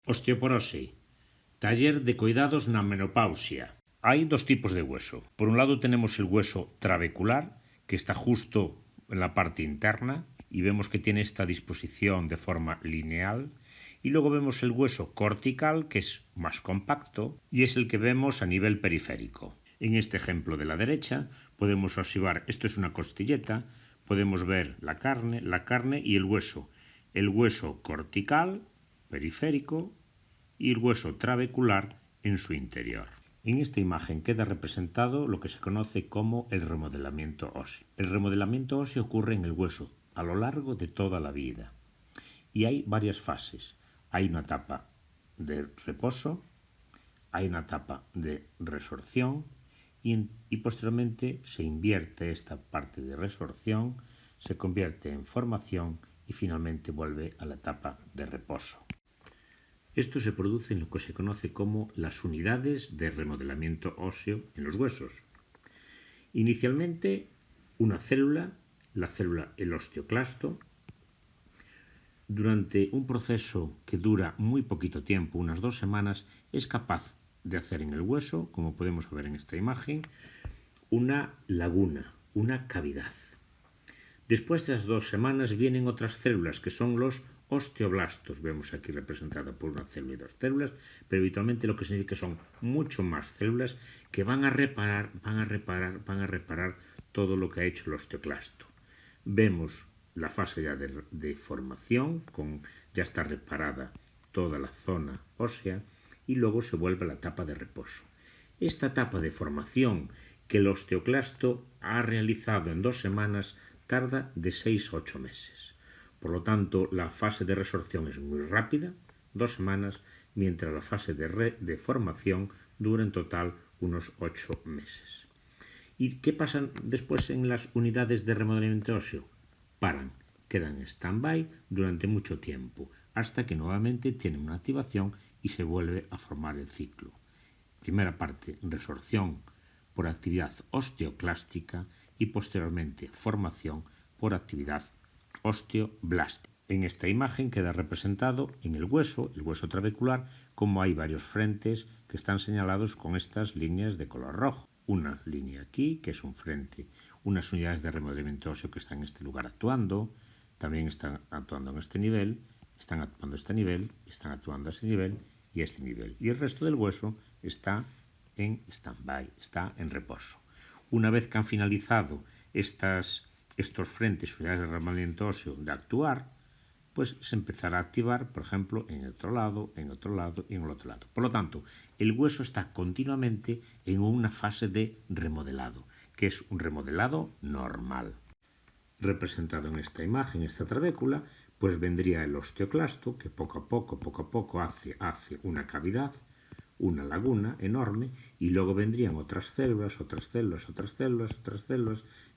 Osteoporose, taller de cuidados na menopausia. Hay dos tipos de hueso. Por un lado tenemos el hueso trabecular, que está justo en la parte interna y vemos que tiene esta disposición de forma lineal. Y luego vemos el hueso cortical, que es más compacto y es el que vemos a nivel periférico. En este ejemplo de la derecha podemos observar, esto es una costilleta, podemos ver la carne y el hueso. El hueso cortical, periférico, y el hueso trabecular en su interior. En esta imagen queda representado lo que se conoce como el remodelamiento óseo. El remodelamiento óseo ocurre en el hueso a lo largo de toda la vida y hay varias fases. Hay una etapa de reposo, hay una etapa de resorción y posteriormente se invierte esta parte de resorción, se convierte en formación y finalmente vuelve a la etapa de reposo. Esto se produce en lo que se conoce como las unidades de remodelamiento óseo en los huesos. Inicialmente, una célula, la célula el osteoclasto, durante un proceso que dura muy poquito tiempo, unas 2 semanas, es capaz de hacer en el hueso, como podemos ver en esta imagen, una laguna, una cavidad. Después de esas 2 semanas vienen otras células que son los osteoblastos, vemos aquí representada por una célula y 2 células, pero habitualmente lo que significa que son mucho más células que van a reparar todo lo que ha hecho el osteoclasto. Vemos la fase ya de formación, ya está reparada toda la zona ósea y luego se vuelve a la etapa de reposo. Esta etapa de formación que el osteoclasto ha realizado en 2 semanas tarda de 6 a 8 meses. Por lo tanto, la fase de resorción es muy rápida, 2 semanas, mientras la fase de formación dura en total unos 8 meses. ¿Y qué pasa después en las unidades de remodelamiento óseo? Paran, quedan en stand-by durante mucho tiempo, hasta que nuevamente tienen una activación y se vuelve a formar el ciclo. Primera parte, resorción por actividad osteoclástica y posteriormente formación por actividad osteoblástica. En esta imagen queda representado en el hueso trabecular, como hay varios frentes que están señalados con estas líneas de color rojo. Una línea aquí, que es un frente, unas unidades de remodelamiento óseo que están en este lugar actuando, también están actuando en este nivel, están actuando a este nivel, están actuando a este nivel y a este nivel. Y el resto del hueso está en stand-by, está en reposo. Una vez que han finalizado estos frentes, unidades de remodelamiento óseo, de actuar, pues se empezará a activar, por ejemplo, en otro lado, en otro lado y en el otro lado. Por lo tanto, el hueso está continuamente en una fase de remodelado, que es un remodelado normal. Representado en esta imagen, esta trabécula, pues vendría el osteoclasto, que poco a poco hace una cavidad, una laguna enorme, y luego vendrían otras células,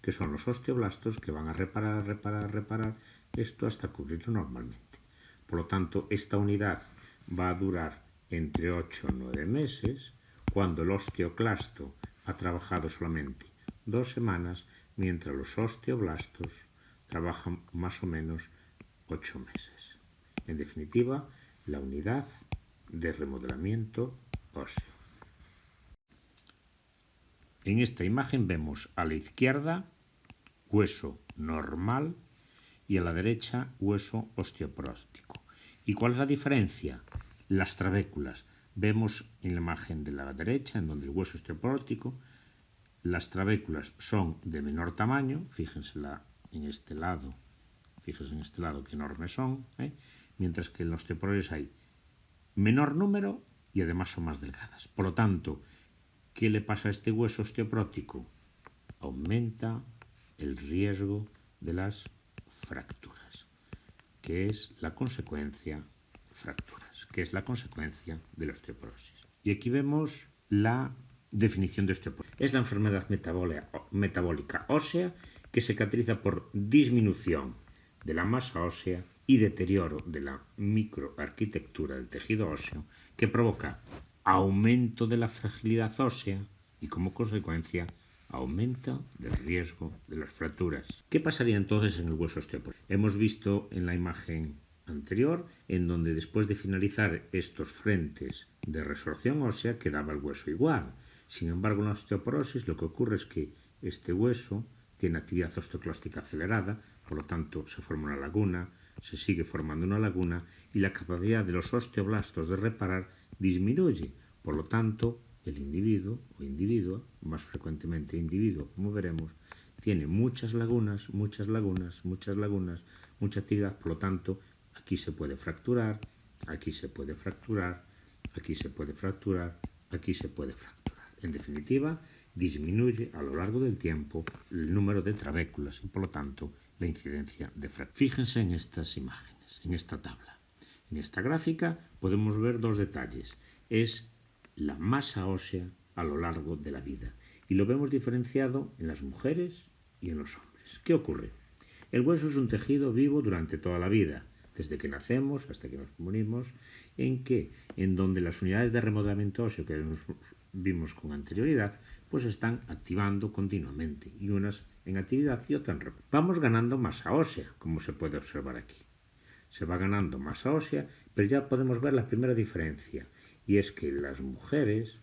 que son los osteoblastos, que van a reparar esto hasta cubrirlo normalmente. Por lo tanto, esta unidad va a durar entre 8 y 9 meses, cuando el osteoclasto ha trabajado solamente 2 semanas, mientras los osteoblastos trabajan más o menos 8 meses. En definitiva, la unidad de remodelamiento óseo. En esta imagen vemos a la izquierda hueso normal y a la derecha hueso osteoporótico. ¿Y cuál es la diferencia? Las trabéculas. Vemos en la imagen de la derecha, en donde el hueso osteoporótico, las trabéculas son de menor tamaño, fíjense en este lado que enormes son, mientras que en los osteoporosis hay menor número y además son más delgadas. Por lo tanto, ¿qué le pasa a este hueso osteoporótico? Aumenta el riesgo de las fracturas, que es la consecuencia de la osteoporosis. Y aquí vemos la definición de osteoporosis. Es la enfermedad metabólica ósea que se caracteriza por disminución de la masa ósea y deterioro de la microarquitectura del tejido óseo, que provoca aumento de la fragilidad ósea y, como consecuencia, aumenta el riesgo de las fracturas. ¿Qué pasaría entonces en el hueso osteoporótico? Hemos visto en la imagen anterior, en donde después de finalizar estos frentes de resorción ósea quedaba el hueso igual. Sin embargo, en la osteoporosis lo que ocurre es que este hueso tiene actividad osteoclástica acelerada, por lo tanto se forma una laguna, se sigue formando una laguna y la capacidad de los osteoblastos de reparar disminuye. Por lo tanto, el individuo o individua, más frecuentemente individuo, como veremos, tiene muchas lagunas, mucha actividad, por lo tanto, aquí se puede fracturar, aquí se puede fracturar, aquí se puede fracturar, aquí se puede fracturar. En definitiva, disminuye a lo largo del tiempo el número de trabéculas y, por lo tanto, la incidencia de fracturas. Fíjense en estas imágenes, en esta tabla. En esta gráfica podemos ver dos detalles. Es la masa ósea a lo largo de la vida y lo vemos diferenciado en las mujeres y en los hombres. ¿Qué ocurre? El hueso es un tejido vivo durante toda la vida, desde que nacemos hasta que nos morimos, en donde las unidades de remodelamiento óseo que vimos con anterioridad, pues están activando continuamente, y unas en actividad y otras en reposo. Vamos ganando masa ósea, como se puede observar aquí. Se va ganando masa ósea, pero ya podemos ver la primera diferencia, y es que las mujeres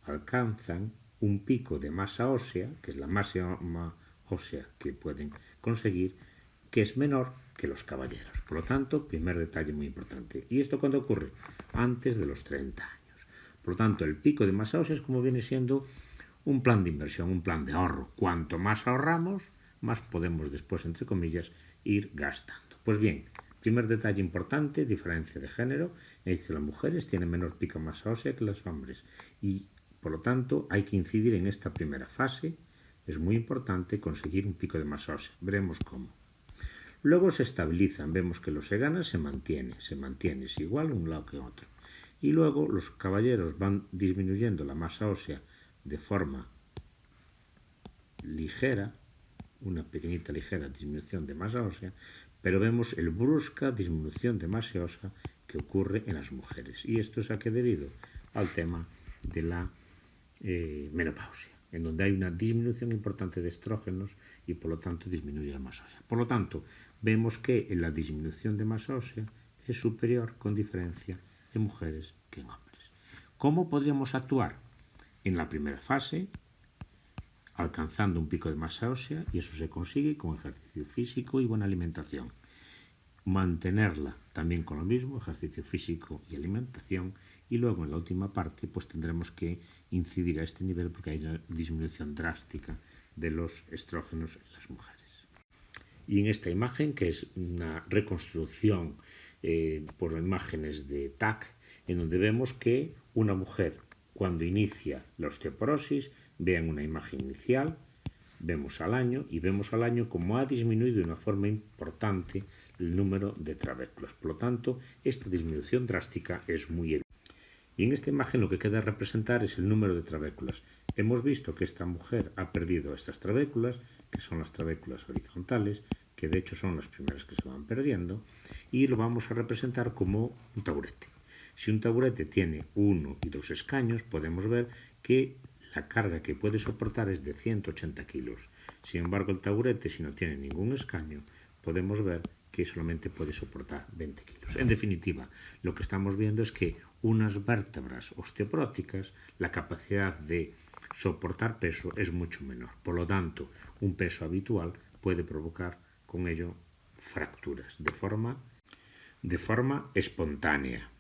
alcanzan un pico de masa ósea, que es la máxima ósea que pueden conseguir, que es menor que los caballeros. Por lo tanto, primer detalle muy importante. ¿Y esto cuándo ocurre? Antes de los 30 años. Por lo tanto, el pico de masa ósea es como viene siendo un plan de inversión, un plan de ahorro. Cuanto más ahorramos, más podemos después, entre comillas, ir gastando. Pues bien, primer detalle importante, diferencia de género, es que las mujeres tienen menor pico de masa ósea que los hombres. Y, por lo tanto, hay que incidir en esta primera fase. Es muy importante conseguir un pico de masa ósea. Veremos cómo. Luego se estabilizan, vemos que los seganas se mantiene, es igual un lado que otro. Y luego los caballeros van disminuyendo la masa ósea de forma ligera, una pequeñita ligera disminución de masa ósea, pero vemos el brusca disminución de masa ósea que ocurre en las mujeres. ¿Y esto es a qué debido? Al tema de la menopausia, en donde hay una disminución importante de estrógenos y por lo tanto disminuye la masa ósea. Por lo tanto, vemos que la disminución de masa ósea es superior con diferencia en mujeres que en hombres. ¿Cómo podríamos actuar? En la primera fase, alcanzando un pico de masa ósea, y eso se consigue con ejercicio físico y buena alimentación. Mantenerla también con lo mismo, ejercicio físico y alimentación, y luego en la última parte pues tendremos que incidir a este nivel porque hay una disminución drástica de los estrógenos en las mujeres. Y en esta imagen, que es una reconstrucción por imágenes de TAC, en donde vemos que una mujer cuando inicia la osteoporosis, vean una imagen inicial, vemos al año y vemos al año cómo ha disminuido de una forma importante el número de trabéculas. Por lo tanto, esta disminución drástica es muy evidente. Y en esta imagen lo que queda representar es el número de trabéculas. Hemos visto que esta mujer ha perdido estas trabéculas, que son las trabéculas horizontales, que de hecho son las primeras que se van perdiendo, y lo vamos a representar como un taburete. Si un taburete tiene 1 y 2 escaños, podemos ver que la carga que puede soportar es de 180 kilos. Sin embargo, el taburete, si no tiene ningún escaño, podemos ver que solamente puede soportar 20 kilos. En definitiva, lo que estamos viendo es que unas vértebras osteoporóticas, la capacidad de soportar peso es mucho menor. Por lo tanto, un peso habitual puede provocar con ello fracturas de forma espontánea.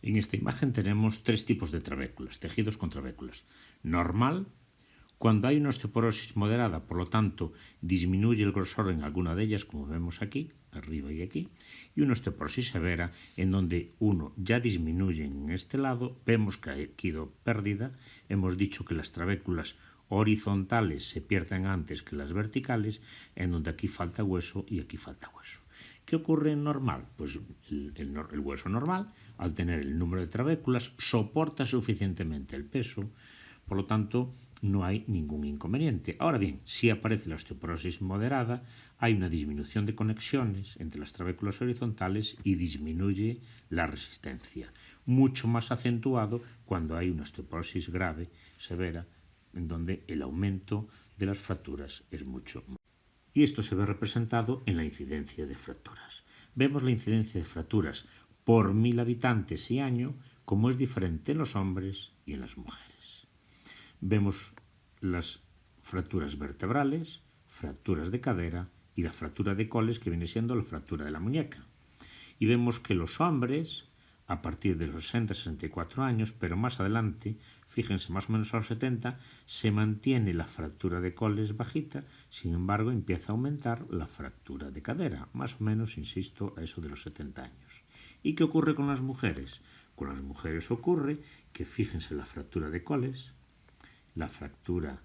En esta imagen tenemos 3 tipos de trabéculas, tejidos con trabéculas. Normal, cuando hay una osteoporosis moderada, por lo tanto, disminuye el grosor en alguna de ellas, como vemos aquí, arriba y aquí, y una osteoporosis severa, en donde uno ya disminuye en este lado, vemos que ha quedado perdida, hemos dicho que las trabéculas horizontales se pierden antes que las verticales, en donde aquí falta hueso y aquí falta hueso. ¿Qué ocurre en normal? Pues el hueso normal, al tener el número de trabéculas, soporta suficientemente el peso, por lo tanto, no hay ningún inconveniente. Ahora bien, si aparece la osteoporosis moderada, hay una disminución de conexiones entre las trabéculas horizontales y disminuye la resistencia. Mucho más acentuado cuando hay una osteoporosis grave, severa, en donde el aumento de las fracturas es mucho más. Y esto se ve representado en la incidencia de fracturas. vemos la incidencia de fracturas por 1000 habitantes y año, como es diferente en los hombres y en las mujeres. Vemos las fracturas vertebrales, fracturas de cadera y la fractura de coles, que viene siendo la fractura de la muñeca. Y vemos que los hombres, a partir de los 60-64 años, pero más adelante, fíjense, más o menos a los 70, se mantiene la fractura de coles bajita, sin embargo empieza a aumentar la fractura de cadera, más o menos, insisto, a eso de los 70 años. ¿Y qué ocurre con las mujeres? Con las mujeres ocurre que, fíjense, la fractura de coles, la fractura,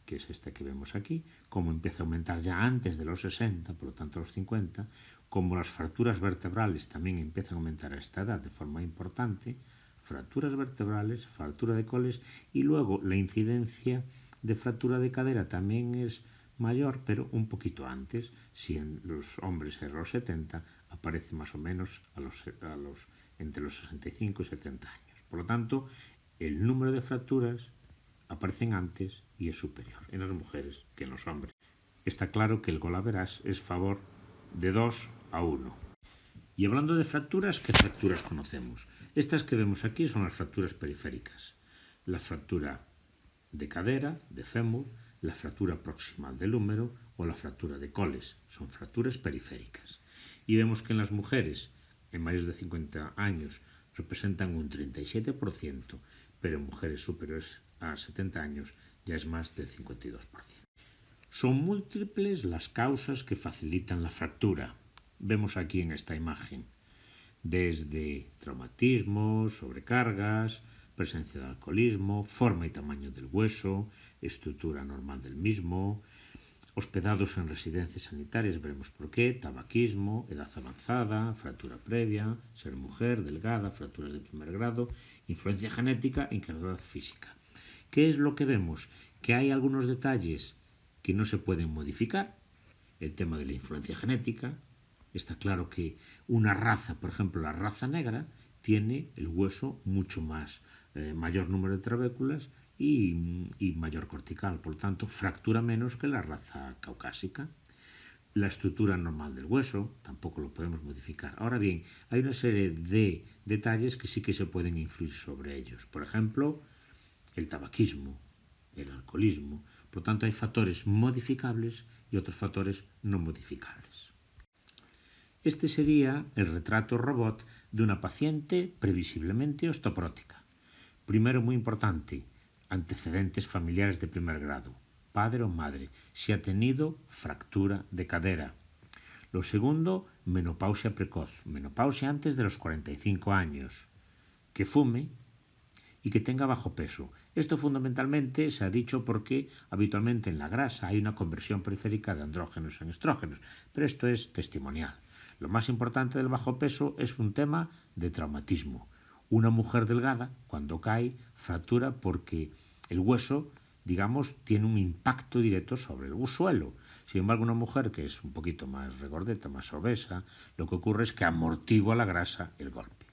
que es esta que vemos aquí, como empieza a aumentar ya antes de los 60, por lo tanto a los 50, como las fracturas vertebrales también empiezan a aumentar a esta edad de forma importante, fracturas vertebrales, fractura de coles, y luego la incidencia de fractura de cadera también es mayor, pero un poquito antes. Si en los hombres es a los 70, aparece más o menos entre los 65 y 70 años. Por lo tanto, el número de fracturas aparecen antes y es superior en las mujeres que en los hombres. Está claro que el golaveras es favor de 2-1. Y hablando de fracturas, ¿qué fracturas conocemos? Estas que vemos aquí son las fracturas periféricas. La fractura de cadera, de fémur, la fractura proximal del húmero o la fractura de coles. Son fracturas periféricas. Y vemos que en las mujeres, en mayores de 50 años, representan un 37%, pero en mujeres superiores a 70 años ya es más del 52%. Son múltiples las causas que facilitan la fractura. Vemos aquí en esta imagen, desde traumatismos, sobrecargas, presencia de alcoholismo, forma y tamaño del hueso, estructura normal del mismo, hospedados en residencias sanitarias, veremos por qué, tabaquismo, edad avanzada, fractura previa, ser mujer, delgada, fracturas de primer grado, influencia genética e incapacidad física. ¿Qué es lo que vemos? Que hay algunos detalles que no se pueden modificar. El tema de la influencia genética. Está claro que una raza, por ejemplo la raza negra, tiene el hueso mucho más, mayor número de trabéculas y mayor cortical, por lo tanto fractura menos que la raza caucásica. La estructura normal del hueso tampoco lo podemos modificar. Ahora bien, hay una serie de detalles que sí que se pueden influir sobre ellos. Por ejemplo, el tabaquismo, el alcoholismo. Por lo tanto, hay factores modificables y otros factores no modificables. Este sería el retrato robot de una paciente previsiblemente osteoporótica. Primero, muy importante, antecedentes familiares de primer grado, padre o madre, si ha tenido fractura de cadera. Lo segundo, menopausia precoz, menopausia antes de los 45 años, que fume y que tenga bajo peso. Esto fundamentalmente se ha dicho porque habitualmente en la grasa hay una conversión periférica de andrógenos en estrógenos, pero esto es testimonial. Lo más importante del bajo peso es un tema de traumatismo. Una mujer delgada, cuando cae, fractura porque el hueso, digamos, tiene un impacto directo sobre el suelo. Sin embargo, una mujer que es un poquito más regordeta, más obesa, lo que ocurre es que amortigua la grasa el golpe.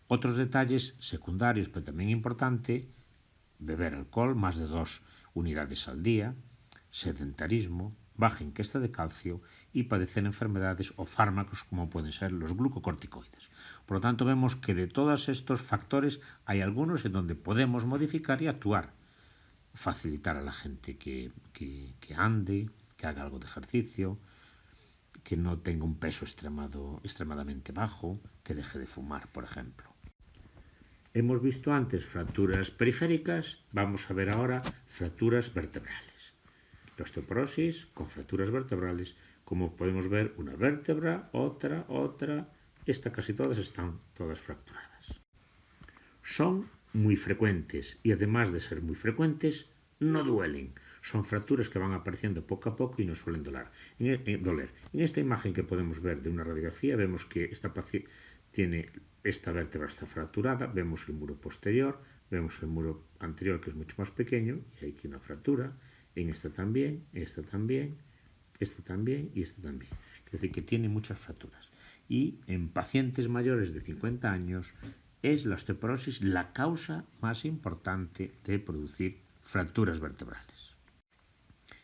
Otros detalles secundarios, pero también importante, beber alcohol, más de 2 unidades al día, sedentarismo, baja ingesta de calcio y padecer enfermedades o fármacos como pueden ser los glucocorticoides. Por lo tanto, vemos que de todos estos factores hay algunos en donde podemos modificar y actuar. Facilitar a la gente que ande, que haga algo de ejercicio, que no tenga un peso extremadamente bajo, que deje de fumar, por ejemplo. Hemos visto antes fracturas periféricas, vamos a ver ahora fracturas vertebrales. La osteoporosis con fracturas vertebrales, como podemos ver, una vértebra, otra, casi todas están todas fracturadas. Son muy frecuentes y además de ser muy frecuentes, no duelen. Son fracturas que van apareciendo poco a poco y no suelen doler. En esta imagen que podemos ver de una radiografía vemos que esta paciente tiene esta vértebra está fracturada, vemos el muro posterior, vemos el muro anterior que es mucho más pequeño y hay aquí una fractura, en esta también, esta también, esta también y esta también. Es decir, que tiene muchas fracturas. Y en pacientes mayores de 50 años es la osteoporosis la causa más importante de producir fracturas vertebrales.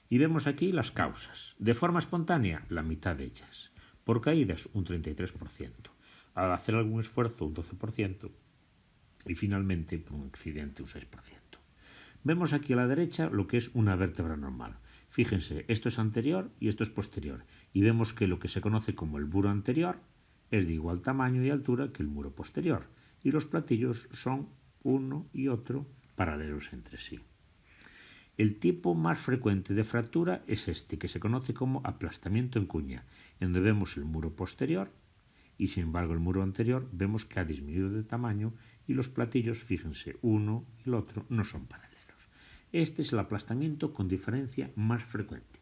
Y vemos aquí las causas. De forma espontánea, la mitad de ellas. Por caídas, un 33%. Al hacer algún esfuerzo, un 12%. Y finalmente, por un accidente, un 6%. Vemos aquí a la derecha lo que es una vértebra normal. Fíjense, esto es anterior y esto es posterior. Y vemos que lo que se conoce como el muro anterior es de igual tamaño y altura que el muro posterior. Y los platillos son uno y otro paralelos entre sí. El tipo más frecuente de fractura es este, que se conoce como aplastamiento en cuña, en donde vemos el muro posterior y sin embargo el muro anterior vemos que ha disminuido de tamaño y los platillos, fíjense, uno y el otro no son paralelos. Este es el aplastamiento con diferencia más frecuente.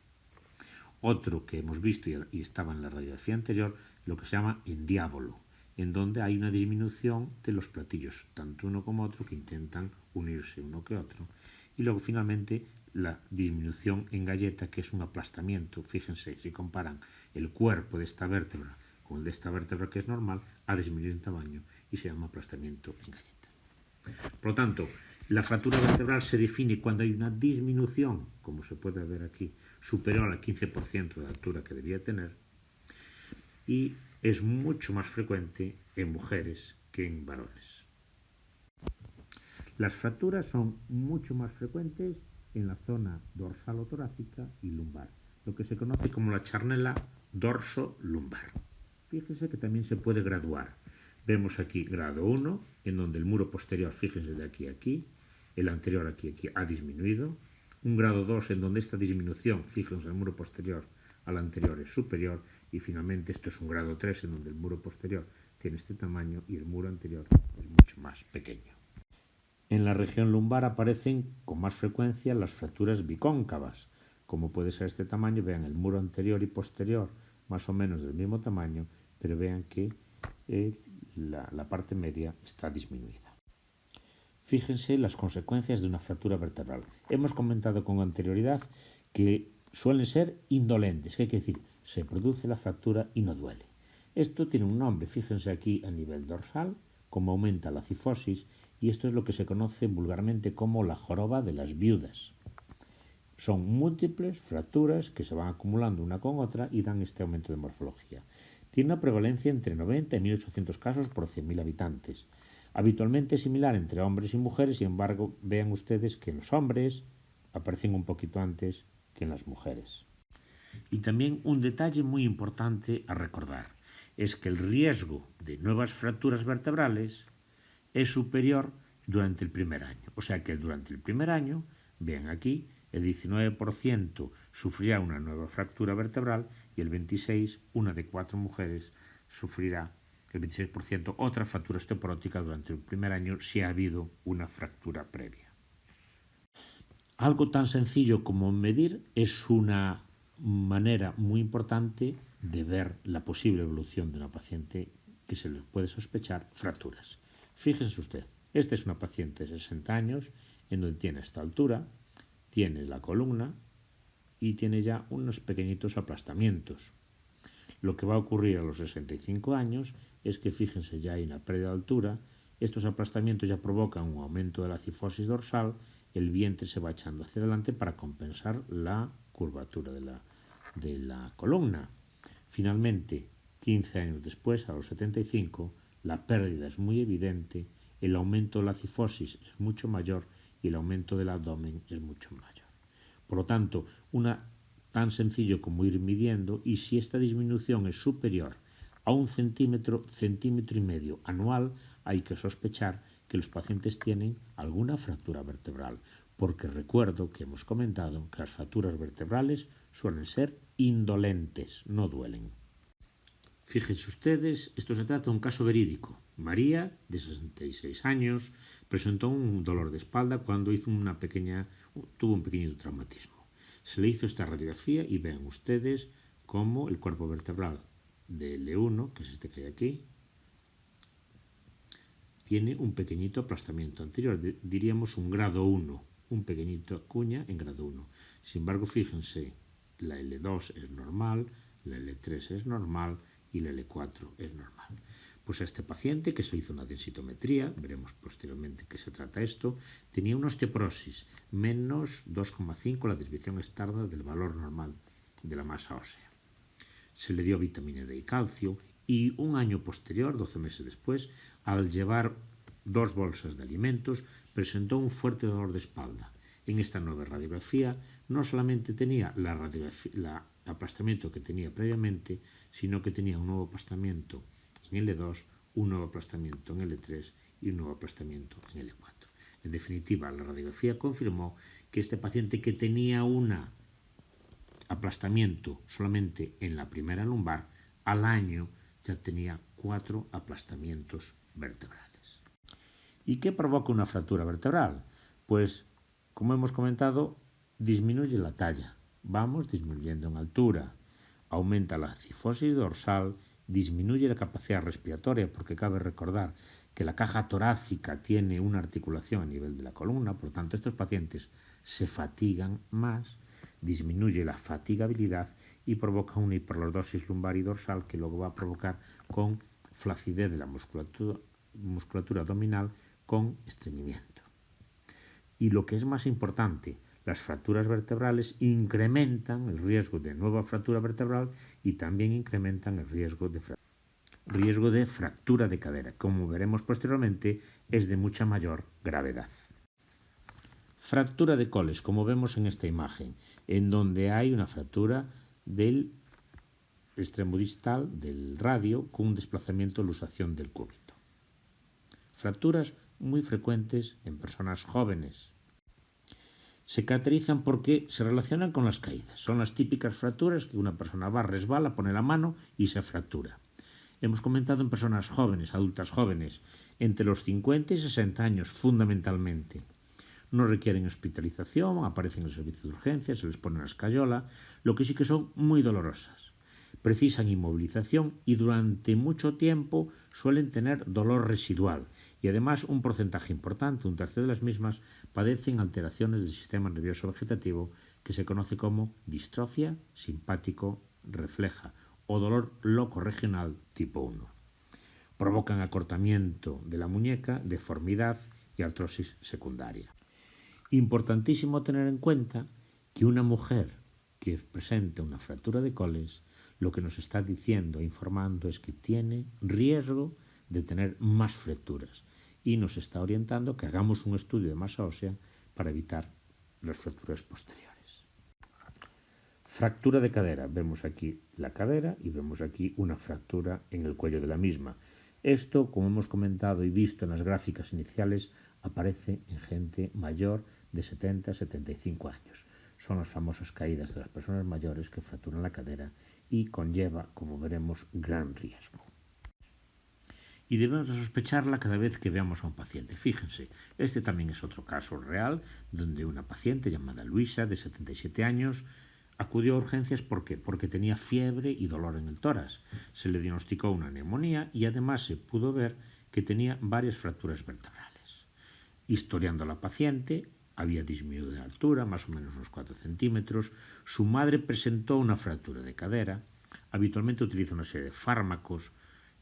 Otro que hemos visto y estaba en la radiografía anterior, lo que se llama endiábolo, en donde hay una disminución de los platillos, tanto uno como otro, que intentan unirse uno que otro. Y luego finalmente la disminución en galleta, que es un aplastamiento. Fíjense, si comparan el cuerpo de esta vértebra con el de esta vértebra, que es normal, ha disminuido en tamaño y se llama aplastamiento en galleta. Por lo tanto, la fractura vertebral se define cuando hay una disminución, como se puede ver aquí, superior al 15% de la altura que debía tener, y es mucho más frecuente en mujeres que en varones. Las fracturas son mucho más frecuentes en la zona dorsal o torácica y lumbar, lo que se conoce como la charnela dorso-lumbar. Fíjense que también se puede graduar. Vemos aquí grado 1, en donde el muro posterior, fíjense de aquí a aquí, el anterior aquí ha disminuido. Un grado 2, en donde esta disminución, fíjense, el muro posterior al anterior es superior. Y finalmente esto es un grado 3, en donde el muro posterior tiene este tamaño y el muro anterior es mucho más pequeño. En la región lumbar aparecen con más frecuencia las fracturas bicóncavas, como puede ser este tamaño. Vean el muro anterior y posterior más o menos del mismo tamaño, pero vean que la parte media está disminuida. Fíjense las consecuencias de una fractura vertebral. Hemos comentado con anterioridad que suelen ser indolentes, que hay que decir, se produce la fractura y no duele. Esto tiene un nombre, fíjense aquí a nivel dorsal, cómo aumenta la cifosis, y esto es lo que se conoce vulgarmente como la joroba de las viudas. Son múltiples fracturas que se van acumulando una con otra y dan este aumento de morfología. Tiene una prevalencia entre 90 y 1.800 casos por 100.000 habitantes. Habitualmente es similar entre hombres y mujeres, sin embargo, vean ustedes que en los hombres aparecen un poquito antes que en las mujeres. Y también un detalle muy importante a recordar es que el riesgo de nuevas fracturas vertebrales es superior durante el primer año. O sea que durante el primer año, vean aquí, el 19% sufrirá una nueva fractura vertebral y el 26%, una de 4 mujeres, sufrirá el 26% otra fractura osteoporótica durante el primer año si ha habido una fractura previa. Algo tan sencillo como medir es una manera muy importante de ver la posible evolución de una paciente que se le puede sospechar fracturas. Fíjense usted, esta es una paciente de 60 años en donde tiene esta altura, tiene la columna y tiene ya unos pequeñitos aplastamientos. Lo que va a ocurrir a los 65 años es que, fíjense, ya hay una pérdida de altura, estos aplastamientos ya provocan un aumento de la cifosis dorsal, el vientre se va echando hacia adelante para compensar la curvatura de la columna. Finalmente, 15 años después, a los 75, la pérdida es muy evidente, el aumento de la cifosis es mucho mayor y el aumento del abdomen es mucho mayor. Por lo tanto, tan sencillo como ir midiendo, y si esta disminución es superior a 1 centímetro, centímetro y medio anual, hay que sospechar que los pacientes tienen alguna fractura vertebral, porque recuerdo que hemos comentado que las fracturas vertebrales suelen ser indolentes, no duelen. Fíjense ustedes, esto se trata de un caso verídico. María, de 66 años, presentó un dolor de espalda cuando tuvo un pequeño traumatismo. Se le hizo esta radiografía y ven ustedes cómo el cuerpo vertebral de L1, que es este que hay aquí, tiene un pequeñito aplastamiento anterior, diríamos un grado 1, un pequeñito cuña en grado 1. Sin embargo, fíjense, la L2 es normal, la L3 es normal y la L4 es normal. Pues a este paciente, que se hizo una densitometría, veremos posteriormente qué se trata esto, tenía una osteoporosis menos 2,5, la desviación estándar del valor normal de la masa ósea. se le dio vitamina D y calcio y un año posterior, 12 meses después, al llevar 2 bolsas de alimentos, presentó un fuerte dolor de espalda. En esta nueva radiografía no solamente tenía el aplastamiento que tenía previamente, sino que tenía un nuevo aplastamiento en L2, un nuevo aplastamiento en L3 y un nuevo aplastamiento en L4. En definitiva, la radiografía confirmó que este paciente, que tenía un aplastamiento solamente en la primera lumbar, al año ya tenía 4 aplastamientos vertebrales. ¿Y qué provoca una fractura vertebral? Pues, como hemos comentado, disminuye la talla, vamos disminuyendo en altura, aumenta la cifosis dorsal, disminuye la capacidad respiratoria, porque cabe recordar que la caja torácica tiene una articulación a nivel de la columna, por lo tanto estos pacientes se fatigan más, disminuye la fatigabilidad y provoca una hiperlordosis lumbar y dorsal, que luego va a provocar con flacidez de la musculatura abdominal con estreñimiento. Y lo que es más importante, las fracturas vertebrales incrementan el riesgo de nueva fractura vertebral y también incrementan el riesgo de fractura de cadera. Como veremos posteriormente, es de mucha mayor gravedad. Fractura de coles, como vemos en esta imagen, en donde hay una fractura del extremo distal del radio con un desplazamiento o luxación del cúbito. Fracturas muy frecuentes en personas jóvenes. Se caracterizan porque se relacionan con las caídas. Son las típicas fracturas que una persona va, resbala, pone la mano y se fractura. Hemos comentado en personas jóvenes, adultas jóvenes, entre los 50 y 60 años fundamentalmente. No requieren hospitalización, aparecen en el servicio de urgencias, se les pone una escayola, lo que sí que son muy dolorosas. Precisan inmovilización y durante mucho tiempo suelen tener dolor residual y además un porcentaje importante, un tercio de las mismas, padecen alteraciones del sistema nervioso vegetativo que se conoce como distrofia simpático-refleja o dolor locorregional tipo 1. Provocan acortamiento de la muñeca, deformidad y artrosis secundaria. Importantísimo tener en cuenta que una mujer que presenta una fractura de coles, lo que nos está diciendo e informando es que tiene riesgo de tener más fracturas y nos está orientando que hagamos un estudio de masa ósea para evitar las fracturas posteriores. Fractura de cadera. Vemos aquí la cadera y vemos aquí una fractura en el cuello de la misma. Esto, como hemos comentado y visto en las gráficas iniciales, aparece en gente mayor de 70 a 75 años. Son las famosas caídas de las personas mayores que fracturan la cadera y conlleva, como veremos, gran riesgo. Y debemos sospecharla cada vez que veamos a un paciente. Fíjense, este también es otro caso real, donde una paciente llamada Luisa, de 77 años, acudió a urgencias. ¿Por qué? Porque tenía fiebre y dolor en el tórax. Se le diagnosticó una neumonía y además se pudo ver que tenía varias fracturas vertebrales. Historiando a la paciente, había disminuido de altura, más o menos unos 4 centímetros. Su madre presentó una fractura de cadera. Habitualmente utiliza una serie de fármacos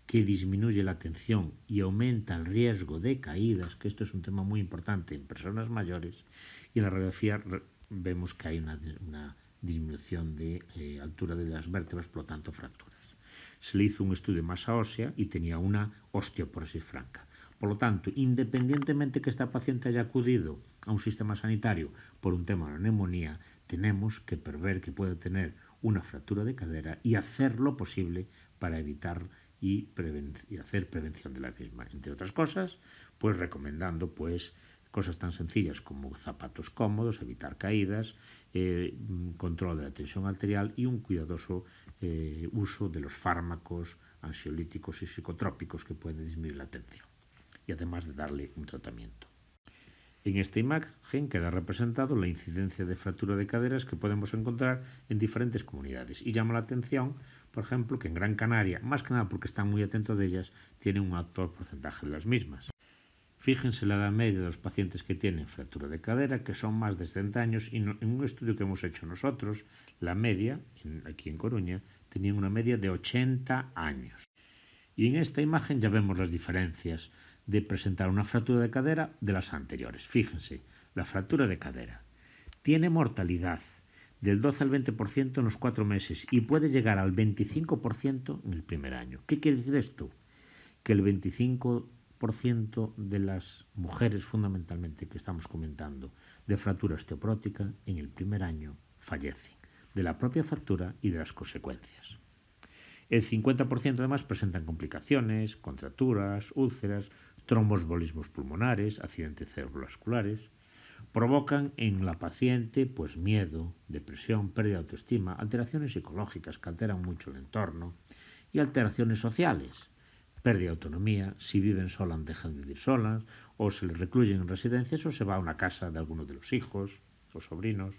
que disminuye la tensión y aumenta el riesgo de caídas, que esto es un tema muy importante en personas mayores. Y en la radiografía vemos que hay una disminución de altura de las vértebras, por lo tanto fracturas. Se le hizo un estudio de masa ósea y tenía una osteoporosis franca. Por lo tanto, independientemente que esta paciente haya acudido a un sistema sanitario por un tema de neumonía, tenemos que prever que puede tener una fractura de cadera y hacer lo posible para evitar y hacer prevención de la misma. Entre otras cosas, pues recomendando cosas tan sencillas como zapatos cómodos, evitar caídas, control de la tensión arterial y un cuidadoso uso de los fármacos ansiolíticos y psicotrópicos que pueden disminuir la tensión, y además de darle un tratamiento. En esta imagen queda representado la incidencia de fractura de caderas que podemos encontrar en diferentes comunidades. Y llama la atención, por ejemplo, que en Gran Canaria, más que nada porque están muy atentos de ellas, tienen un alto porcentaje de las mismas. Fíjense la edad media de los pacientes que tienen fractura de cadera, que son más de 70 años, y en un estudio que hemos hecho nosotros, la media, aquí en Coruña, tenían una media de 80 años. Y en esta imagen ya vemos las diferencias de presentar una fractura de cadera de las anteriores. Fíjense, la fractura de cadera tiene mortalidad, del 12 al 20% en los 4 meses y puede llegar al 25% en el primer año. ¿Qué quiere decir esto? Que el 25% de las mujeres, fundamentalmente, que estamos comentando, de fractura osteoprótica, en el primer año fallecen de la propia fractura y de las consecuencias. El 50% además presentan complicaciones, contracturas, úlceras, trombosbolismos pulmonares, accidentes cerebrovasculares. Provocan en la paciente pues miedo, depresión, pérdida de autoestima, alteraciones psicológicas que alteran mucho el entorno y alteraciones sociales, pérdida de autonomía, si viven solas dejan de vivir solas, o se les recluyen en residencias o se va a una casa de alguno de los hijos o sobrinos.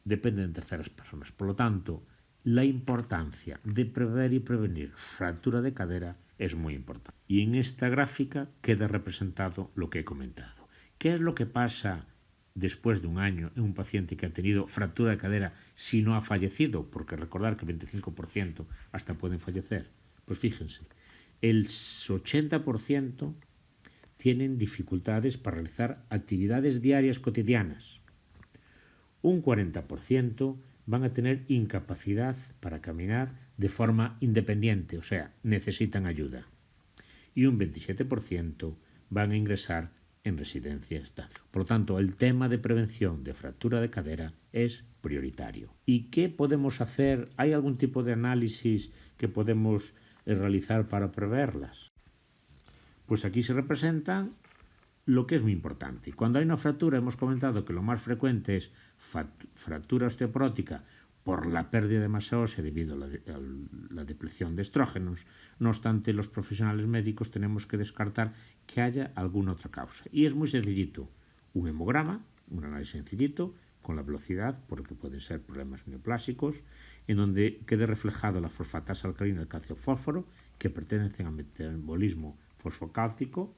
Dependen de terceras personas. Por lo tanto, la importancia de prever y prevenir fractura de cadera es muy importante. Y en esta gráfica queda representado lo que he comentado. ¿Qué es lo que pasa después de un año en un paciente que ha tenido fractura de cadera si no ha fallecido? Porque recordar que el 25% hasta pueden fallecer. Pues fíjense, el 80% tienen dificultades para realizar actividades diarias cotidianas. Un 40% van a tener incapacidad para caminar de forma independiente, o sea, necesitan ayuda. Y un 27% van a ingresar en residencias DAD. Por lo tanto, el tema de prevención de fractura de cadera es prioritario. ¿Y qué podemos hacer? ¿Hay algún tipo de análisis que podemos realizar para preverlas? Pues aquí se representan lo que es muy importante. Cuando hay una fractura, hemos comentado que lo más frecuente es fractura osteoprótica por la pérdida de masa ósea debido a la depleción de estrógenos. No obstante, los profesionales médicos tenemos que descartar que haya alguna otra causa. Y es muy sencillito. Un hemograma, un análisis sencillito, con la velocidad, porque pueden ser problemas neoplásicos, en donde quede reflejado la fosfatasa alcalina del calcio fósforo, que pertenecen al metabolismo fosfocálcico,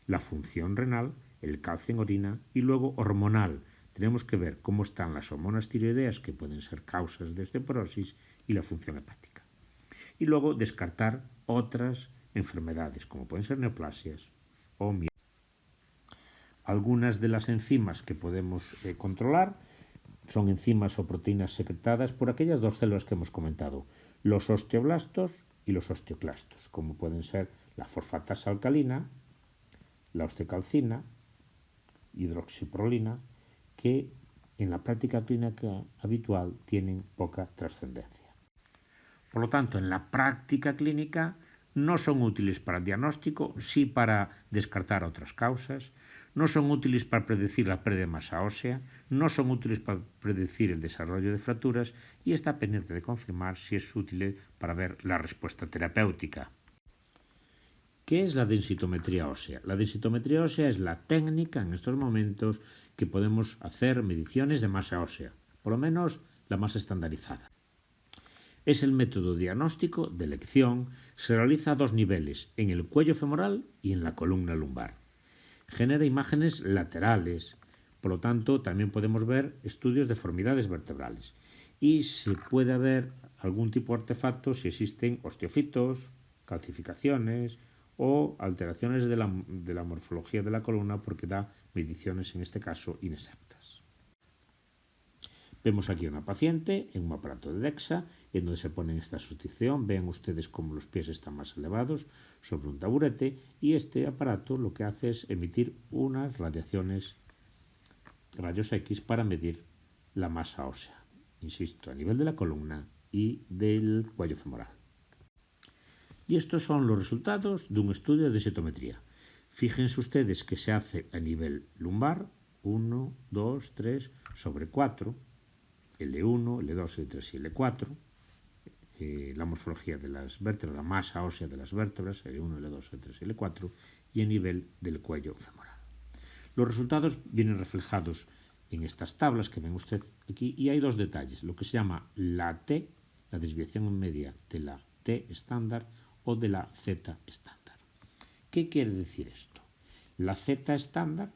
la función renal, el calcio en orina y luego hormonal. Tenemos que ver cómo están las hormonas tiroideas, que pueden ser causas de osteoporosis, y la función hepática. Y luego descartar otras enfermedades, como pueden ser neoplasias o miocarditis. Algunas de las enzimas que podemos controlar son enzimas o proteínas secretadas por aquellas dos células que hemos comentado, los osteoblastos y los osteoclastos, como pueden ser la fosfatasa alcalina, la osteocalcina, hidroxiprolina, que en la práctica clínica habitual tienen poca trascendencia. Por lo tanto, en la práctica clínica no son útiles para el diagnóstico, sí para descartar otras causas, no son útiles para predecir la pérdida de masa ósea, no son útiles para predecir el desarrollo de fracturas y está pendiente de confirmar si es útil para ver la respuesta terapéutica. ¿Qué es la densitometría ósea? La densitometría ósea es la técnica en estos momentos que podemos hacer mediciones de masa ósea, por lo menos la más estandarizada. Es el método diagnóstico de elección, se realiza a dos niveles, en el cuello femoral y en la columna lumbar. Genera imágenes laterales, por lo tanto también podemos ver estudios de deformidades vertebrales y se puede ver algún tipo de artefacto si existen osteofitos, calcificaciones o alteraciones de la morfología de la columna, porque da mediciones en este caso inexactas. Vemos aquí a una paciente en un aparato de DEXA, en donde se pone en esta sustitución. Ven ustedes cómo los pies están más elevados sobre un taburete y este aparato lo que hace es emitir unas radios X para medir la masa ósea, insisto, a nivel de la columna y del cuello femoral. Y estos son los resultados de un estudio de densitometría. Fíjense ustedes que se hace a nivel lumbar, 1, 2, 3 sobre 4, L1, L2, L3 y L4, la morfología de las vértebras, la masa ósea de las vértebras, L1, L2, L3 y L4, y a nivel del cuello femoral. Los resultados vienen reflejados en estas tablas que ven usted aquí, y hay dos detalles, lo que se llama la T, la desviación media de la T estándar, o de la Z estándar. ¿Qué quiere decir esto? La Z estándar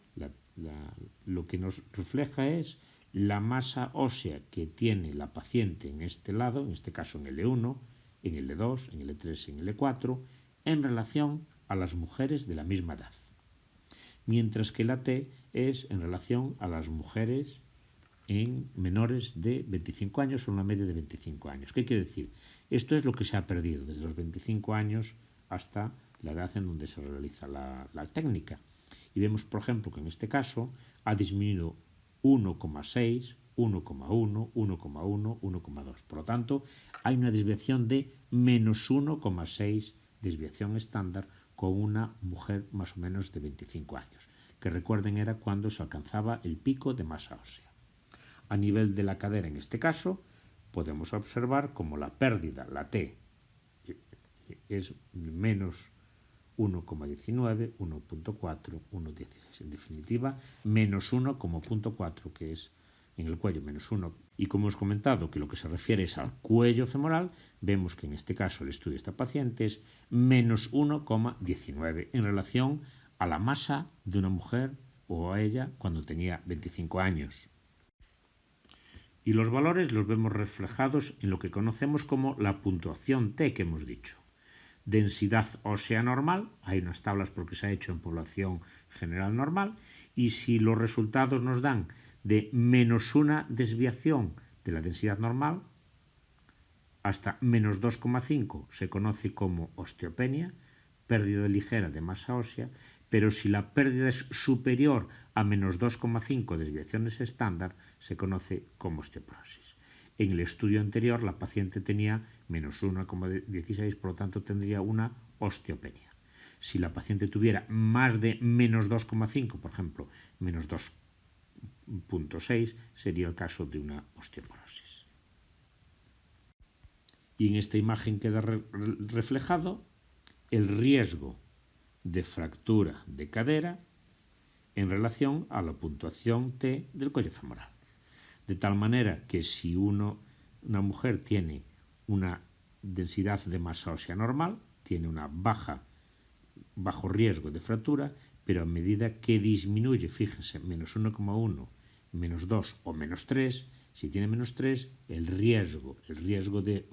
lo que nos refleja es la masa ósea que tiene la paciente en este lado, en este caso en L1, en L2, en L3 y en L4, en relación a las mujeres de la misma edad. Mientras que la T es en relación a las mujeres en menores de 25 años o una media de 25 años. ¿Qué quiere decir? Esto es lo que se ha perdido desde los 25 años hasta la edad en donde se realiza la técnica. Y vemos, por ejemplo, que en este caso ha disminuido 1,6, 1,1, 1,1, 1,2. Por lo tanto, hay una desviación de menos 1,6 desviación estándar con una mujer más o menos de 25 años, que recuerden era cuando se alcanzaba el pico de masa ósea. A nivel de la cadera, en este caso, podemos observar como la pérdida, la T, es menos 1,19, 1,4, 1,16. En definitiva, menos 1,4, que es en el cuello menos 1. Y como hemos comentado que lo que se refiere es al cuello femoral, vemos que en este caso el estudio de esta paciente es menos 1,19 en relación a la masa de una mujer o a ella cuando tenía 25 años. Y los valores los vemos reflejados en lo que conocemos como la puntuación T que hemos dicho. Densidad ósea normal, hay unas tablas porque se ha hecho en población general normal, y si los resultados nos dan de menos una desviación de la densidad normal hasta menos 2,5 se conoce como osteopenia, pérdida ligera de masa ósea, pero si la pérdida es superior a menos 2,5 desviaciones estándar se conoce como osteoporosis. En el estudio anterior la paciente tenía menos 1,16, por lo tanto tendría una osteopenia. Si la paciente tuviera más de menos 2,5, por ejemplo, menos 2,6, sería el caso de una osteoporosis. Y en esta imagen queda reflejado el riesgo de fractura de cadera en relación a la puntuación T del cuello femoral. De tal manera que si una mujer tiene una densidad de masa ósea normal, tiene una bajo riesgo de fractura, pero a medida que disminuye, fíjense, menos 1,1, menos 2 o menos 3, si tiene menos 3, el riesgo de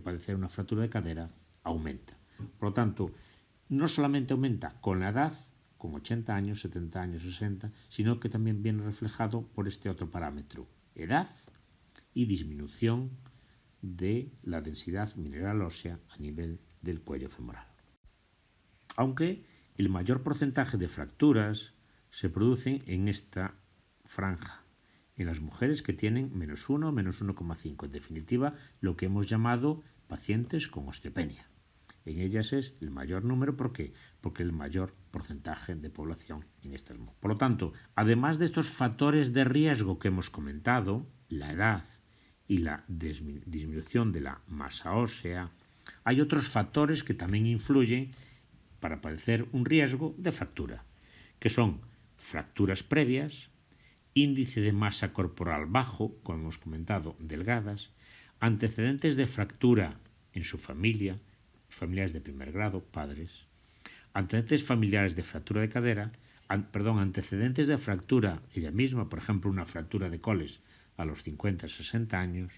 padecer una fractura de cadera aumenta. Por lo tanto, no solamente aumenta con la edad, con 80 años, 70 años, 60, sino que también viene reflejado por este otro parámetro, edad y disminución de la densidad mineral ósea a nivel del cuello femoral. Aunque el mayor porcentaje de fracturas se producen en esta franja, en las mujeres que tienen menos 1 o menos 1,5, en definitiva lo que hemos llamado pacientes con osteopenia. En ellas es el mayor número, ¿por qué? Porque el mayor porcentaje de población en estas. Por lo tanto, además de estos factores de riesgo que hemos comentado, la edad y la disminución de la masa ósea, hay otros factores que también influyen para padecer un riesgo de fractura, que son fracturas previas, índice de masa corporal bajo, como hemos comentado, delgadas, antecedentes de fractura en su familia, familiares de primer grado, padres, antecedentes familiares de fractura de cadera, antecedentes de fractura ella misma, por ejemplo, una fractura de coles a los 50-60 años,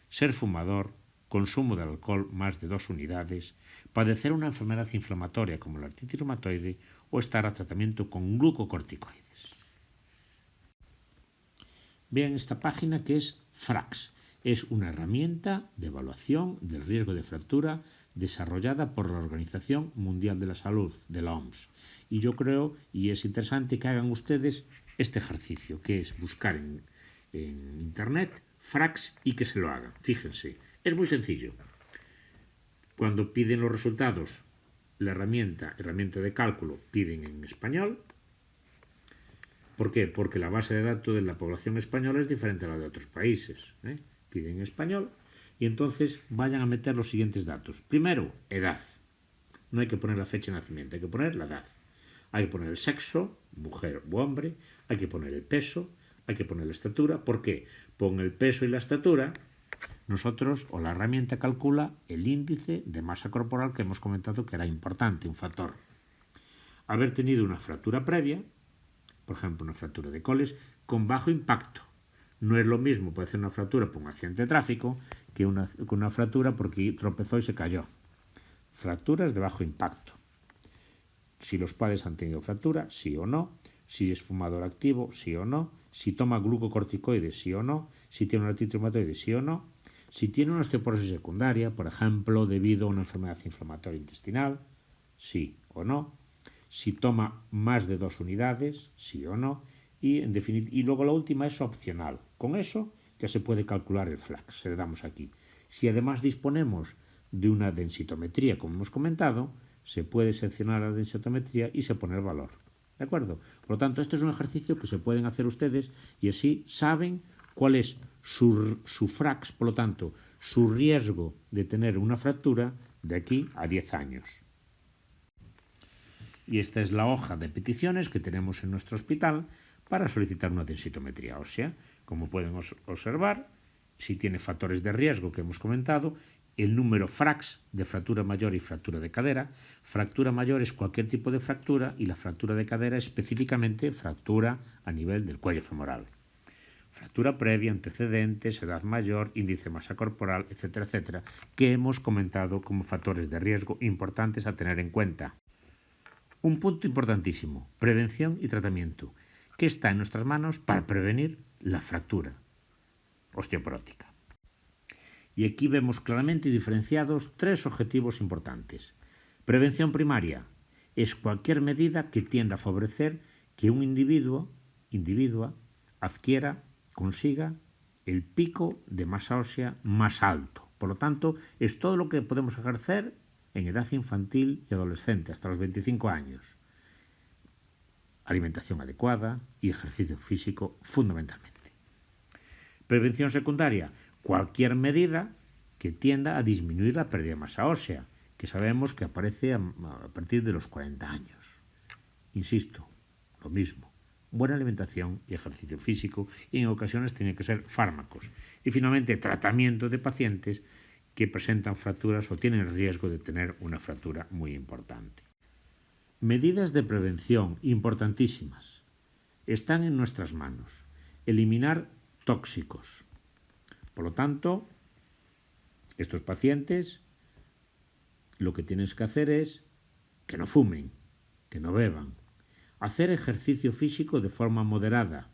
ser fumador, consumo de alcohol más de 2 unidades, padecer una enfermedad inflamatoria como la artritis reumatoide o estar a tratamiento con glucocorticoides. Vean esta página que es FRAX. Es una herramienta de evaluación del riesgo de fractura desarrollada por la Organización Mundial de la Salud, de la OMS. Y yo creo, y es interesante que hagan ustedes este ejercicio, que es buscar en Internet FRAX y que se lo hagan. Fíjense, es muy sencillo. Cuando piden los resultados, la herramienta de cálculo, piden en español. ¿Por qué? Porque la base de datos de la población española es diferente a la de otros países. Piden en español y entonces vayan a meter los siguientes datos. Primero, edad. No hay que poner la fecha de nacimiento, hay que poner la edad. Hay que poner el sexo, mujer u hombre, hay que poner el peso, hay que poner la estatura. ¿Por qué? Con el peso y la estatura, nosotros o la herramienta calcula el índice de masa corporal que hemos comentado que era importante, un factor. Haber tenido una fractura previa, por ejemplo, una fractura de coles, con bajo impacto. No es lo mismo puede ser una fractura por un accidente de tráfico que una fractura porque tropezó y se cayó. Fracturas de bajo impacto. Si los padres han tenido fractura, sí o no. Si es fumador activo, sí o no. si toma glucocorticoides, sí o no, si tiene una artritis reumatoide, sí o no, si tiene una osteoporosis secundaria, por ejemplo, debido a una enfermedad inflamatoria intestinal, sí o no, si toma más de 2 unidades, sí o no, y luego la última es opcional. Con eso ya se puede calcular el FLAX, le damos aquí. Si además disponemos de una densitometría, como hemos comentado, se puede seleccionar la densitometría y se pone el valor. ¿De acuerdo? Por lo tanto, este es un ejercicio que se pueden hacer ustedes y así saben cuál es su FRAX, por lo tanto, su riesgo de tener una fractura de aquí a 10 años. Y esta es la hoja de peticiones que tenemos en nuestro hospital para solicitar una densitometría ósea. Como pueden observar, si tiene factores de riesgo que hemos comentado, el número FRAX de fractura mayor y fractura de cadera. Fractura mayor es cualquier tipo de fractura y la fractura de cadera es específicamente fractura a nivel del cuello femoral. Fractura previa, antecedentes, edad mayor, índice de masa corporal, etcétera, etcétera, que hemos comentado como factores de riesgo importantes a tener en cuenta. Un punto importantísimo, prevención y tratamiento, que está en nuestras manos para prevenir la fractura osteoporótica. Y aquí vemos claramente diferenciados 3 objetivos importantes. Prevención primaria es cualquier medida que tienda a favorecer que un individua consiga el pico de masa ósea más alto. Por lo tanto, es todo lo que podemos ejercer en edad infantil y adolescente, hasta los 25 años. Alimentación adecuada y ejercicio físico fundamentalmente. Prevención secundaria, cualquier medida que tienda a disminuir la pérdida de masa ósea, que sabemos que aparece a partir de los 40 años. Insisto, lo mismo, buena alimentación y ejercicio físico, y en ocasiones tienen que ser fármacos. Y finalmente, tratamiento de pacientes que presentan fracturas o tienen riesgo de tener una fractura muy importante. Medidas de prevención importantísimas. Están en nuestras manos. Eliminar tóxicos. Por lo tanto, estos pacientes lo que tienes que hacer es que no fumen, que no beban, hacer ejercicio físico de forma moderada,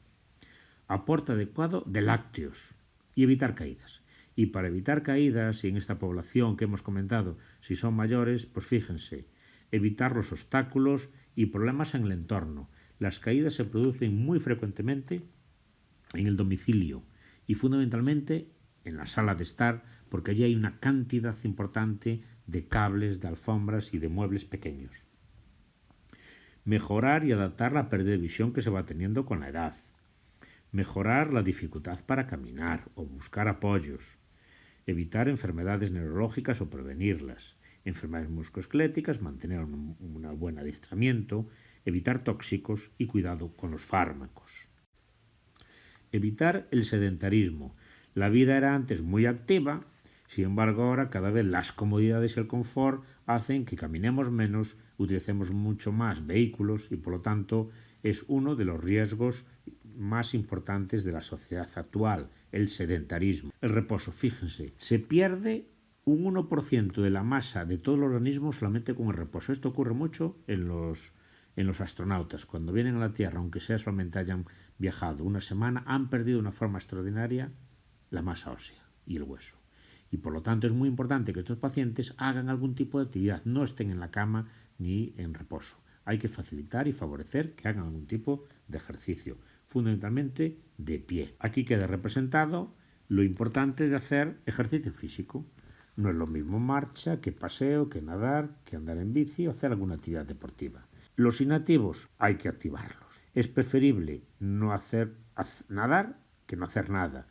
aporte adecuado de lácteos y evitar caídas. Y para evitar caídas, y en esta población que hemos comentado, si son mayores, pues fíjense, evitar los obstáculos y problemas en el entorno. Las caídas se producen muy frecuentemente en el domicilio y fundamentalmente en la sala de estar, porque allí hay una cantidad importante de cables, de alfombras y de muebles pequeños. Mejorar y adaptar la pérdida de visión que se va teniendo con la edad. Mejorar la dificultad para caminar o buscar apoyos. Evitar enfermedades neurológicas o prevenirlas. Enfermedades musculoesqueléticas, mantener un buen adiestramiento, evitar tóxicos y cuidado con los fármacos. Evitar el sedentarismo. La vida era antes muy activa, sin embargo ahora cada vez las comodidades y el confort hacen que caminemos menos, utilicemos mucho más vehículos y por lo tanto es uno de los riesgos más importantes de la sociedad actual, el sedentarismo. El reposo, fíjense, se pierde un 1% de la masa de todo el organismo solamente con el reposo. Esto ocurre mucho en los astronautas. Cuando vienen a la Tierra, aunque sea solamente hayan viajado una semana, han perdido de una forma extraordinaria la masa ósea y el hueso. Y por lo tanto es muy importante que estos pacientes hagan algún tipo de actividad, no estén en la cama ni en reposo. Hay que facilitar y favorecer que hagan algún tipo de ejercicio, fundamentalmente de pie. Aquí queda representado lo importante de hacer ejercicio físico. No es lo mismo marcha que paseo, que nadar, que andar en bici o hacer alguna actividad deportiva. Los inactivos hay que activarlos. Es preferible no nadar que no hacer nada.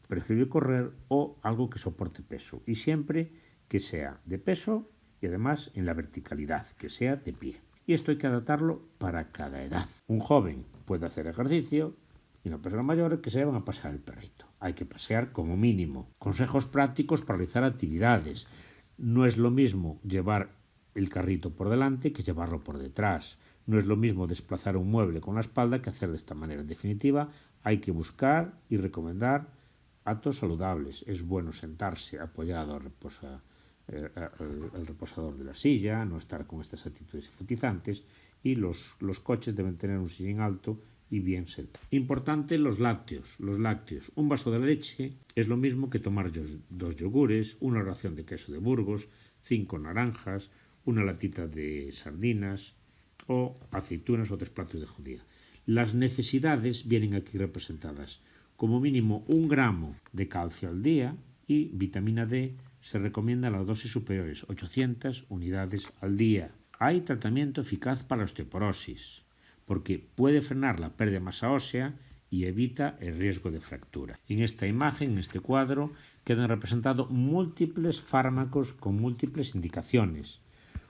Preferible correr o algo que soporte peso. Y siempre que sea de peso y además en la verticalidad, que sea de pie. Y esto hay que adaptarlo para cada edad. Un joven puede hacer ejercicio y una persona mayor que se van a pasear el perrito. Hay que pasear como mínimo. Consejos prácticos para realizar actividades. No es lo mismo llevar el carrito por delante que llevarlo por detrás. No es lo mismo desplazar un mueble con la espalda que hacer de esta manera. En definitiva, hay que buscar y recomendar actos saludables. Es bueno sentarse apoyado el reposador de la silla, no estar con estas actitudes futizantes, y los coches deben tener un sillín alto y bien seco. Importante los lácteos. Los lácteos. Un vaso de leche es lo mismo que tomar 2 yogures, una ración de queso de Burgos, 5 naranjas, una latita de sardinas o aceitunas o 3 platos de judía. Las necesidades vienen aquí representadas. Como mínimo 1 gramo de calcio al día y vitamina D se recomienda las dosis superiores, 800 unidades al día. Hay tratamiento eficaz para la osteoporosis, porque puede frenar la pérdida de masa ósea y evita el riesgo de fractura. En esta imagen, en este cuadro, quedan representados múltiples fármacos con múltiples indicaciones.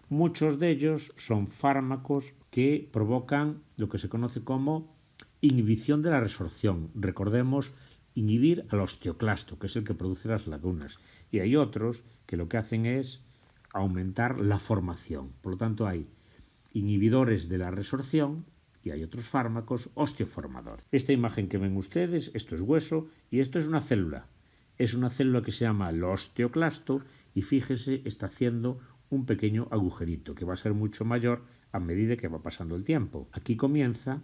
Muchos de ellos son fármacos que provocan lo que se conoce como inhibición de la resorción. Recordemos, inhibir al osteoclasto, que es el que produce las lagunas. Y hay otros que lo que hacen es aumentar la formación. Por lo tanto, hay inhibidores de la resorción y hay otros fármacos osteoformadores. Esta imagen que ven ustedes, esto es hueso y esto es una célula. Es una célula que se llama el osteoclasto y fíjese, está haciendo un pequeño agujerito que va a ser mucho mayor a medida que va pasando el tiempo. Aquí comienza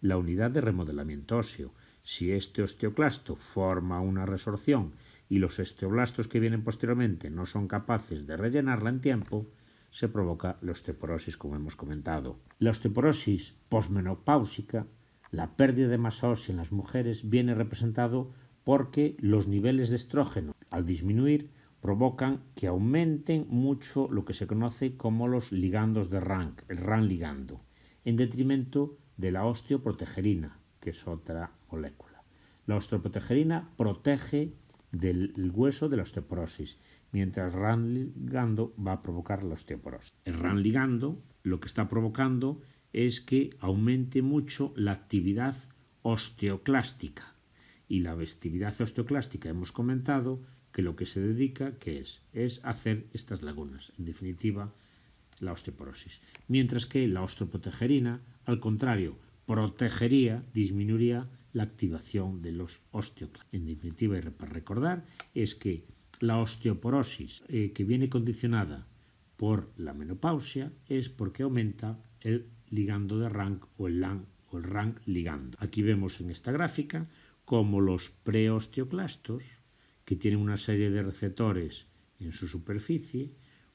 la unidad de remodelamiento óseo. Si este osteoclasto forma una resorción y los osteoblastos que vienen posteriormente no son capaces de rellenarla en tiempo, se provoca la osteoporosis, como hemos comentado. La osteoporosis posmenopáusica, la pérdida de masa ósea en las mujeres, viene representado porque los niveles de estrógeno, al disminuir, provocan que aumenten mucho lo que se conoce como los ligandos de Rank, el RAN ligando, en detrimento de la osteoprotegerina, que es otra molécula. La osteoprotegerina protege del hueso de la osteoporosis, mientras el RAN ligando va a provocar la osteoporosis. El RAN ligando lo que está provocando es que aumente mucho la actividad osteoclástica. Y la actividad osteoclástica hemos comentado que lo que se dedica, ¿qué es? Es hacer estas lagunas. En definitiva, la osteoporosis. Mientras que la osteoprotegerina, al contrario, protegería, disminuiría la activación de los osteoclastos. En definitiva, y para recordar, es que la osteoporosis que viene condicionada por la menopausia es porque aumenta el ligando de Rank o el RAN ligando. Aquí vemos en esta gráfica cómo los preosteoclastos, que tienen una serie de receptores en su superficie,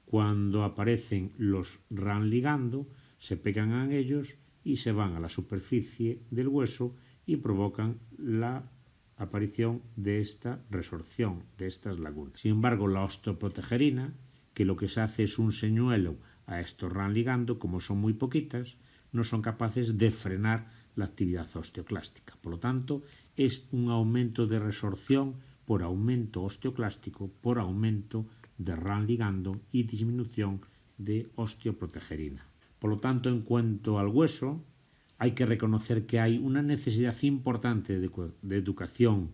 cuando aparecen los RAN ligando, se pegan a ellos y se van a la superficie del hueso y provocan la aparición de esta resorción, de estas lagunas. Sin embargo, la osteoprotegerina, que lo que se hace es un señuelo a estos RAN ligando, como son muy poquitas, no son capaces de frenar la actividad osteoclástica. Por lo tanto, es un aumento de resorción por aumento osteoclástico, por aumento de RAN ligando y disminución de osteoprotegerina. Por lo tanto, en cuanto al hueso, hay que reconocer que hay una necesidad importante de educación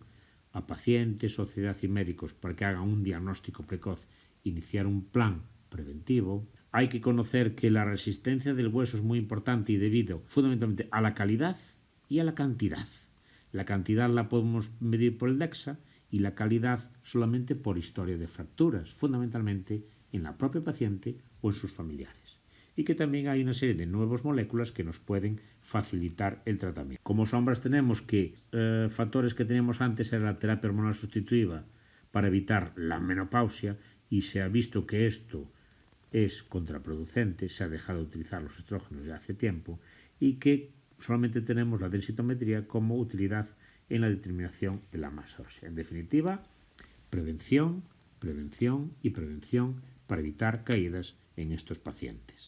a pacientes, sociedad y médicos para que hagan un diagnóstico precoz, iniciar un plan preventivo. Hay que conocer que la resistencia del hueso es muy importante y debido fundamentalmente a la calidad y a la cantidad. La cantidad la podemos medir por el DEXA y la calidad solamente por historia de fracturas, fundamentalmente en la propia paciente o en sus familiares. Y que también hay una serie de nuevas moléculas que nos pueden facilitar el tratamiento. Como sombras tenemos que factores que teníamos antes era la terapia hormonal sustitutiva para evitar la menopausia y se ha visto que esto es contraproducente, se ha dejado de utilizar los estrógenos ya hace tiempo y que solamente tenemos la densitometría como utilidad en la determinación de la masa ósea. En definitiva, prevención, prevención y prevención para evitar caídas en estos pacientes.